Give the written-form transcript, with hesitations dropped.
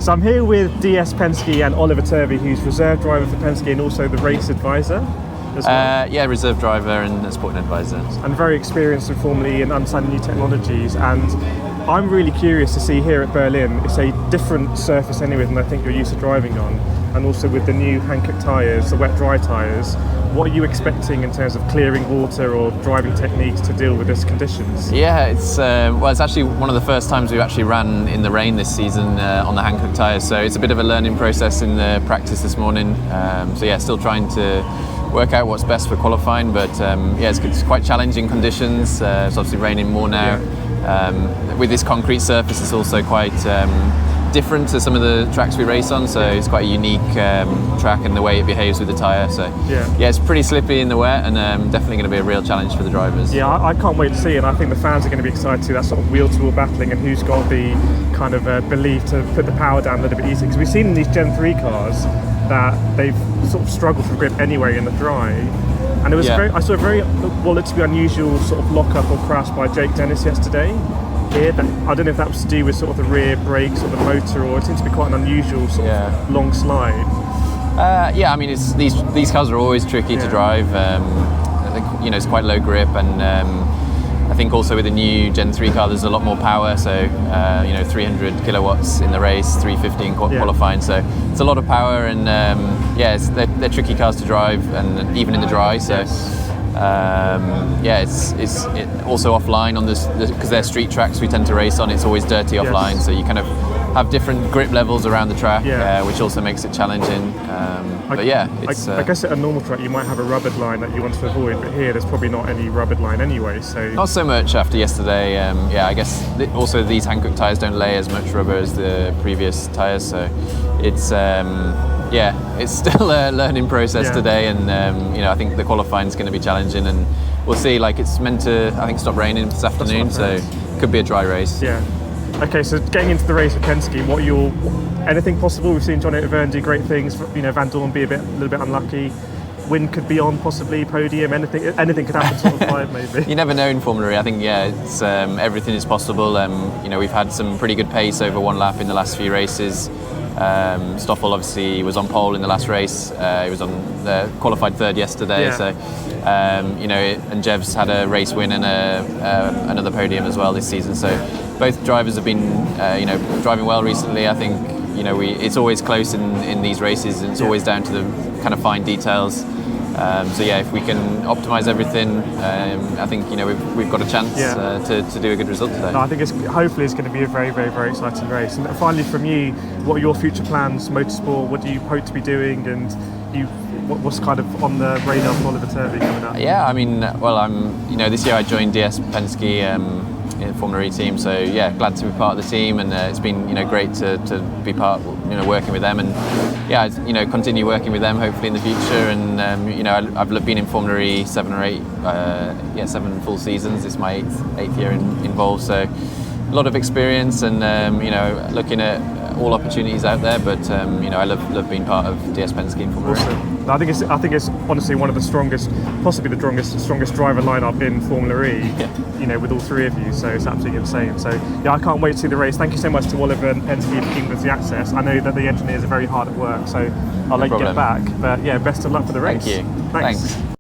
So I'm here with DS Penske and Oliver Turvey, who's reserve driver for Penske and also the race advisor as well. Yeah, reserve driver and a sporting advisor. And very experienced in Formula E and understanding new technologies. And I'm really curious to see here at Berlin, it's a different surface anyway than I think you're used to driving on. And also with the new Hankook tyres, the wet-dry tyres, what are you expecting in terms of clearing water or driving techniques to deal with these conditions? Yeah, it's actually one of the first times we've actually ran in the rain this season on the Hankook tyres, so it's a bit of a learning process in the practice this morning. So yeah, still trying to work out what's best for qualifying, but yeah, it's quite challenging conditions. It's obviously raining more now. Yeah. With this concrete surface, it's also quite different to some of the tracks we race on, so it's quite a unique track and the way it behaves with the tyre. So yeah, it's pretty slippy in the wet, and definitely going to be a real challenge for the drivers. Yeah, I can't wait to see, and I think the fans are going to be excited to see that sort of wheel-to-wheel battling and who's got the kind of belief to put the power down a little bit easier. Because we've seen in these Gen 3 cars that they've sort of struggled for grip anyway in the dry. And it was I saw a very, well, it's to be unusual sort of lock-up or crash by Jake Dennis yesterday. Here, I don't know if that was to do with sort of the rear brakes or the motor, or it seems to be quite an unusual sort of long slide. Yeah, I mean, these cars are always tricky to drive. You know, it's quite low grip, and I think also with the new Gen 3 car, there's a lot more power. So you know, 300 kilowatts in the race, 350 in qualifying. So it's a lot of power, and yeah, they're tricky cars to drive, and even in the dry. So. Yeah, it's also offline on this because they're street tracks we tend to race on. It's always dirty offline, so you kind of have different grip levels around the track, which also makes it challenging. But yeah, it's, I guess at a normal track you might have a rubbered line that you want to avoid, but here there's probably not any rubbered line anyway. So not so much after yesterday. Yeah, I guess also these Hankook tyres don't lay as much rubber as the previous tyres, so it's. Yeah, it's still a learning process today, and you know, I think the qualifying is going to be challenging, and we'll see. Like, it's meant to, I think, stop raining this afternoon, so it could be a dry race. Yeah. Okay, so getting into the race with Penske, anything possible? We've seen John O'Verne do great things. You know, Van Dorn be a little bit unlucky. Win could be on, possibly podium. Anything could happen. Sort of five, maybe. You never know in Formula E. I think it's everything is possible. You know, we've had some pretty good pace over one lap in the last few races. Stoffel obviously was on pole in the last race. He was on qualified third yesterday. So you know, and Jev's had a race win and another podium as well this season. So both drivers have been you know, driving well recently. I think, you know, it's always close in these races, and it's always down to the kind of fine details. So yeah, if we can optimise everything, I think, you know, we've got a chance to do a good result today. No, I think hopefully it's going to be a very, very, very exciting race. And finally, from you, what are your future plans, motorsport? What do you hope to be doing, and what's kind of on the radar for Oliver Turvey coming up? Yeah, I mean, well, you know, this year I joined DS Penske in Formula E team, so yeah, glad to be part of the team, and it's been, you know, great to be part, you know, working with them, and yeah, you know, continue working with them hopefully in the future. And you know, I've been in Formula E 7 or 8, 7 full seasons. It's my eighth year involved, so a lot of experience, and you know, looking at all opportunities out there, but you know, I love being part of DS Penske in Formula E. I think it's honestly one of the strongest, possibly the strongest driver lineup in Formula E. You know, with all three of you, so it's absolutely insane. So yeah, I can't wait to see the race. Thank you so much to Oliver and Penske for giving us the access. I know that the engineers are very hard at work, so I'll let you get back. But yeah, best of luck for the race. Thank you. Thanks. Thanks.